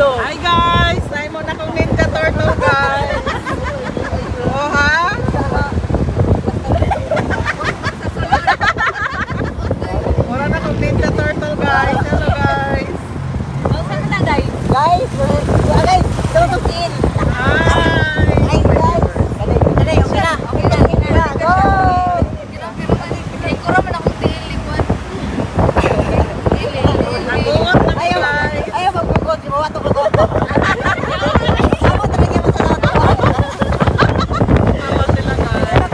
Hi guys! Ay mo na kong Ninja Turtle guys! Oh ha? Mura na kong Ninja Turtle guys! Hello guys! Guys, tutukin. Hi! Ay, guys. Dali, okay na. Go! Nagungot na guys! Ayaw magbugot. Gumawa ito bugot. Ako talaga mo sa lahat. Tama sila guys!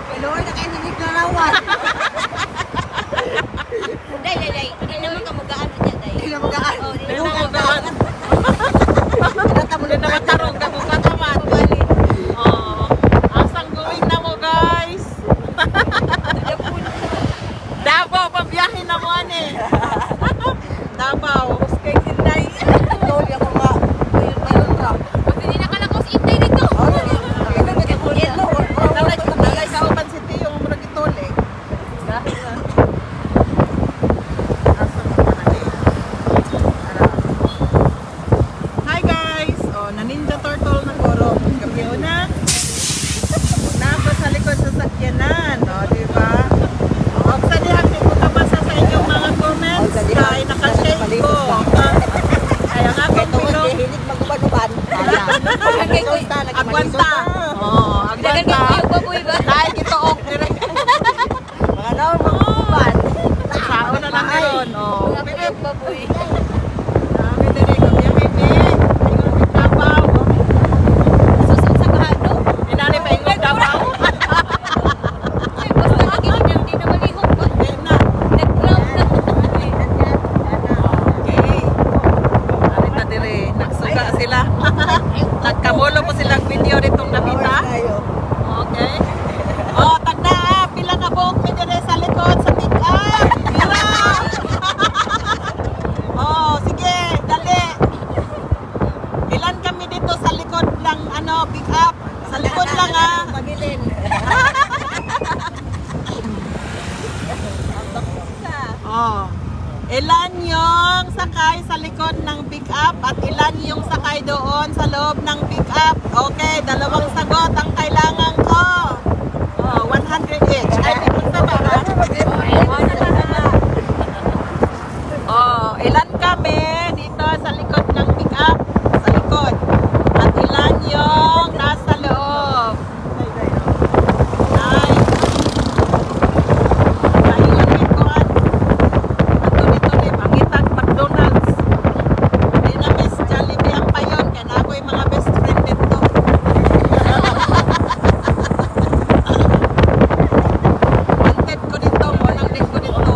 Kailangan na kayo naniglarawan. Hindi na magaan. Hindi na magaan. Hindi na matarong na kung kataman. Oh, asang going na mo guys? Davao, pabiyahin na mo ani. Davao. Kay Sinday. Tol, ako nga. Ayun ka. Nalay sa Open City yung murag itole. Hi guys! Oh, na Ninja Turtle na koro. Gabi una. Una pa sa likod sa sakyanan. Oh, di ba? Oh, sa dihan ko kabasa sa inyong mga comments. Kaya nakashake ko. Ay, ang akong pinong. Hilig magubad-ubad. Agwanta. Oh, agwanta. Dahil gitoong direct. Mga daw magubad. Sao na lang meron. Oh, dami dire kabiyahe ni. Ingon mi Davao. Inani pa ingon Davao. Di na. Okay. Arita dire, nagsuga sila. Nagkamulo po silang video ditong Nabita. Okay. Oh, tagda pila na buhok mi dire sa likod sa pick-up. Pila. Oh, sige, dali. Ilan kami dito sa likod lang pick-up. Sa likod lang ah. Magilin. Oh. Ilan yung sakay sa likod ng pick-up at ilan yung sakay doon sa loob ng pick-up? Okay, dalawang sagot ang kailangan ko. Oh, 100 each. Ay, dito sa ba? Oh, ilan kami dito sa likod ng pick-up? Sa likod. At ilan yung nasa loob? Nice. Ayun, ikuan. Ito ni Pangitag McDonald's. Hindi na Miss Jollibee ang payon. Kaya na ako yung mga best friend dito. Wanted ko dito. Walang din ko dito.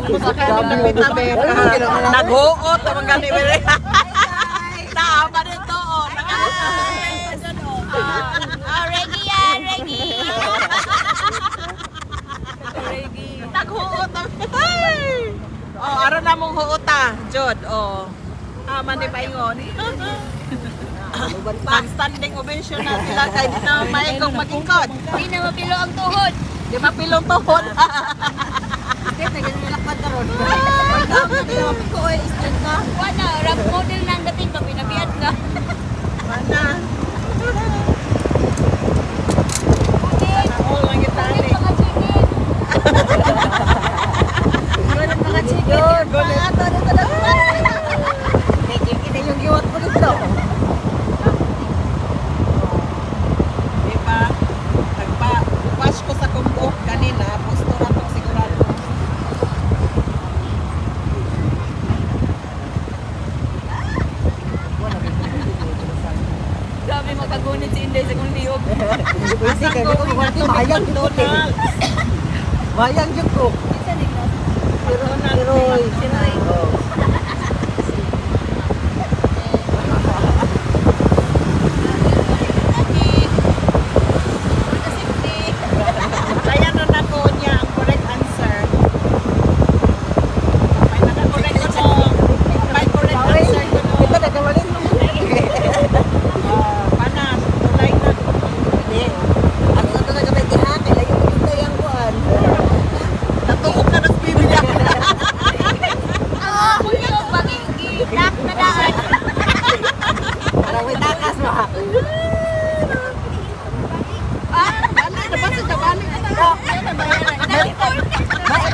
Kung sa kanin na pitaber, nag-uot na mga ganibir. Tama nito, oh. Ready yan, ready. Nag-huot. Oh, aron na mong huota, Jod. Oh. Tama ni paingon. Nag-standing ovation na sila kay di na maigong mag-ingkod. Hindi na mapilo ang tuhod. Di mapilong tuhod. Wala, rap model na ang dating pag pinabiyad ka. Mana? All lang itali. Mga chicken. Mga chicken. Di ba? Nagpa-wash ko sa kumbok kanina. Pusto na to sigurado. Grabe makagunit si Inday sa kong liyog. Bayang Donald. Bayang juko. Donald. Roy. Kaya na nako niya ang correct answer. May naka-correct ko. May correct answer ko. Ito nagkamalin mo. Pana, tulay na. Hindi. Ako na talaga may tiha. Kailangan mo dito yung kuhan. Natuok na nas bibili ako. Kuya, bagay ginak na daan. Parang may takas mo ha.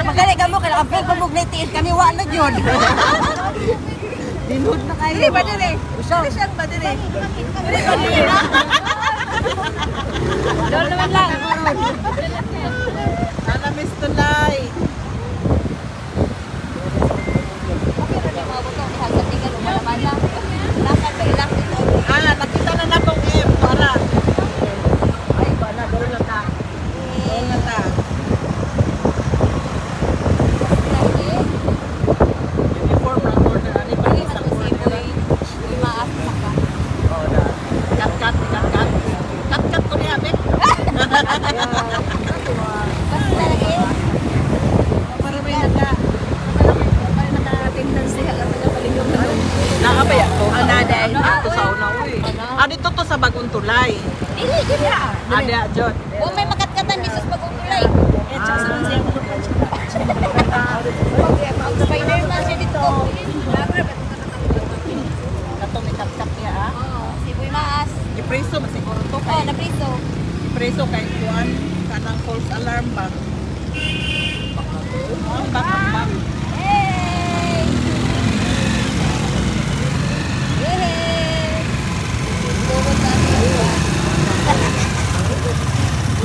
Magaling ka mo. Kailangan feel pamug na itiin kami. Wala yun. Dinod na kayo. Hindi ba din eh? Usaw. Siyang ba din eh? Dol naman lang. Ana Miss Tulay. Nakita na na kong M. Para. Ay, ba na. Gawin lang ta. Oo na ta. Uniform ng order. Ano ba yung isang order? Oo na. Kat-kat. Kat-kat ko niya, Bek. Para may nakabaya ko. Dito sa una, uy. Dito to sa Bagong Tulay. Ada, Jod. Huwag may makatkatan ni sus pag-ukulay. Spider-Man siya dito. Katong may kat-kat niya, ah. Oo, si Boy Maas. Ipreso ba siguro to? Oo, napriso. Ipreso kay Juan. Kanang false alarm ba? Oh, bak. Hey! Yehey! Bubot sa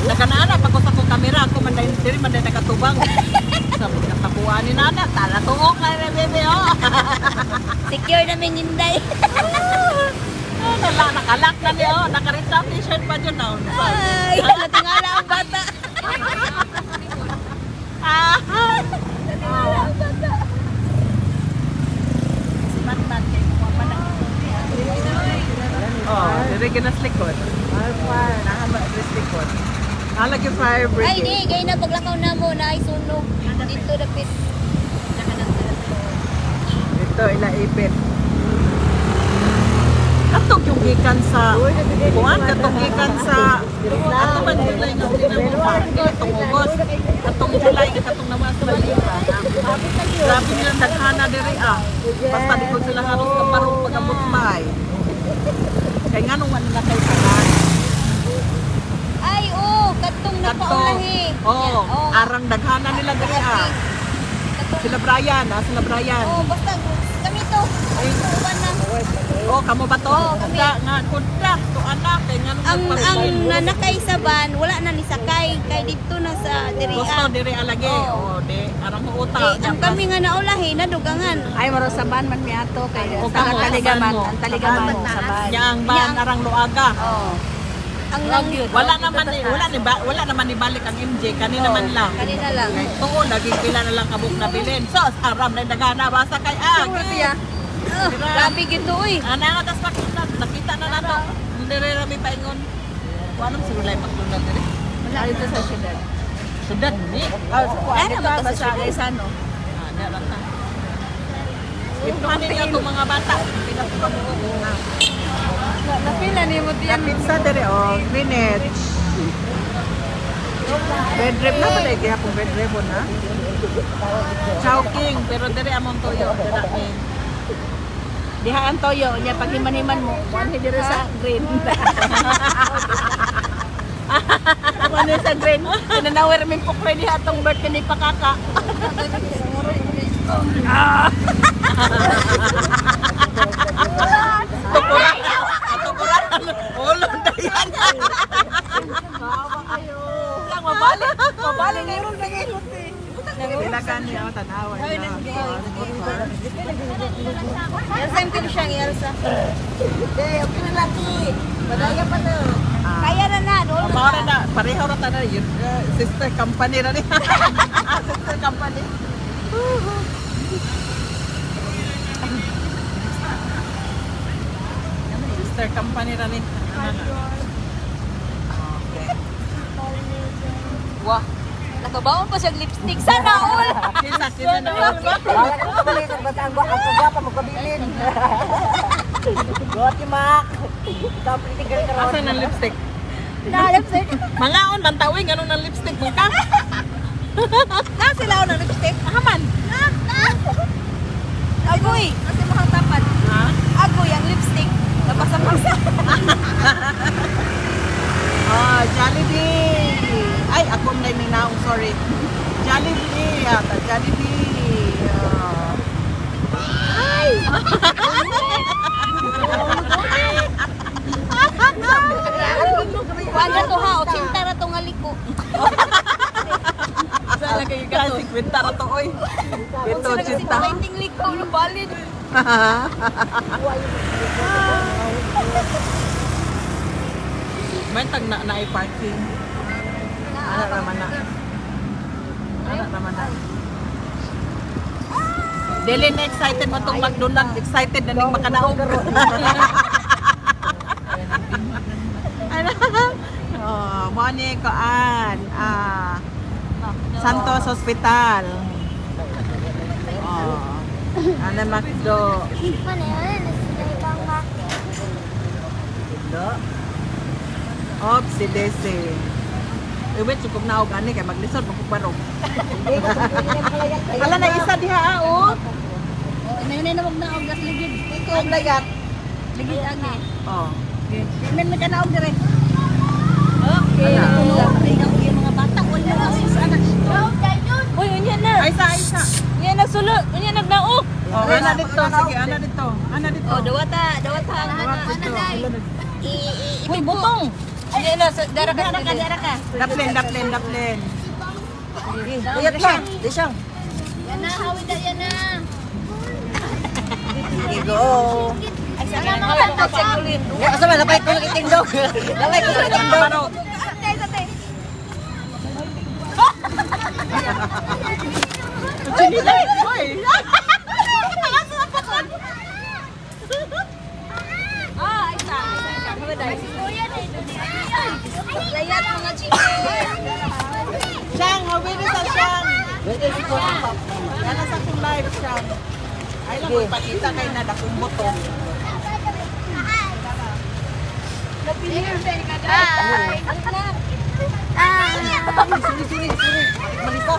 Nagkanaana, pag sa kong kamera, ako diri man day nakatubang. Sa nakakuha ni Nana, tala tuok na rin, bebe, oh. secure namin Inday. Nakalak na niya, oh. Nakarit sa t-shirt pa dyan, oh. Ay, natingala ang bata. Natingala ang bata. Si Batman, kay kuha pa na. Oh, diri ginas likod. Nahama, ginas likod. Nalag yung fire Ay, brigade. di. Gaya na paglakaw na mo na ay sunog. Dito dapit. Ito, ilaipit. Katong yung gikan sa kuan, katong gikan sa ato man July nga uli na mo katong August, katong July nga katong naman sa balita. Grabe nilang daghana diri ah. Basta di ko sila halos kaparong pagabot bay. Kay nga nung wala na kay tanan. Ay, oh, katong napaulahi. Oh, arang daghana nila diri ah. Sila Brian, sila Brian. Oh, basta kami to. Ay, Tuban na. oh, kamo ba to? Oo, kami. Nga kudra to anak kay nga nung Ang nagpabilin. nanakay sa van, wala na ni sakay. Kay dito na sa Gusto dirian. diri alagi. Oo. Oh, di arang mo uta. Ang kami nga naulahi, nadugangan. Ay, maro sa ban man mi ato kay O, sa kamo, taligaman, sa ban mo. ang taligaman Sa sa ban. Yang ban Yang- arang luaga. Oh. ang lang yun. Wala naman ni balik ang MJ, kanina man lang. Kanina lang. Oo, naging pila na lang kabuk na bilin. So, aram na dagana basa kay Grabe ah. Grabe gito uy. Ana nga tas nakita na nato. Hindi rin rami paingon. Anong siguro lang magtulad diri? Wala dito sa syudad. Sudad ni. Ano ba ito sa syudad? Ana ra ta. Ituhanin niya itong mga bata. Napila ni mo tiyan. Pizza dere oh, Greenwich. Bedrem na pala kaya kung bedrem na. Chowking, pero dere among toyo, dere ni. Diha ang toyo niya pag himan-himan mo, kuan dire sa green. Kuan sa green. Nanawir min pukre diha atong birthday ni Pakaka. Tukuran. Ulo na yan. Lang mabalik na yung Bilagan niya ang tanawa. Elsa yung pino siyang Elsa. Okay na laki. Madaya pa na. Kaya na doon. Mawala na, pareho na tayo yun. Sister company na rin. Sister company. Sister company na rin. Okay. Wah. Nakabaon pa siya lipstick. Sana all. Kisa na yun ba? Wala ka kabalik ang bata ang gwapa magkabilin. Gwati mak. Ikaw pwede ka rin karoon. Asan ang lipstick? Na lipstick. Mangaon, mantawing, ganun ang lipstick mo ka? Na sila ako ng lipstick. Haman. Agoy. Kasi mukhang tapat. Ha? Agoy ang lipstick. Napasa-pasa. Ah, Jollibee. Ay, ako na yung naong, sorry. Jollibee. Yata, Jollibee. Ay! Wala to ha. 80 na to nga liko. Saan kayo ka? 50 na to, oy. Ito, Kung sila kasi 80. painting liko. Ano balid? May tag na parking. Ano naman na? Ano naman na? Dili na excited mo itong McDonald's. Excited na ning makanaog. Ano? Oh, money ko an. Santos Hospital. Oh. Ano McDo? Ops, si Desi. Iwit, cukup na ako gani kay maglisod, magkuparong. Hala na isa diha, oh. Nanay na wag na og gas ligid. Ikaw ang layat. Ligid agi. Oh. Men may kanaog dire. Okay. Yung mga bata wala na kasi sana. Uy, unya na. Ay, isa. Unya na sulo. Unya nagnaog. Oh, ana dito, sige, ana dito. Ana dito. Oh, dawata ang Uy, butong. Hindi na, dara ka. Daplen. Layat siya. Di siya. Yan na, hawid na yan na. Sige, go. Ay, sana hawid na siya kulin. Asa man, lapay ko sa itingdog. Lapay ko sa itingdog. Sate. Chinila, hoy. Ah, isa. Layat mga chicken. Siyang, hawin sa siyang. Pwede si ko. Yan sa akong live, siyang. Ay lang, magpakita kay na dakong moto. Hi. Sini. Malita.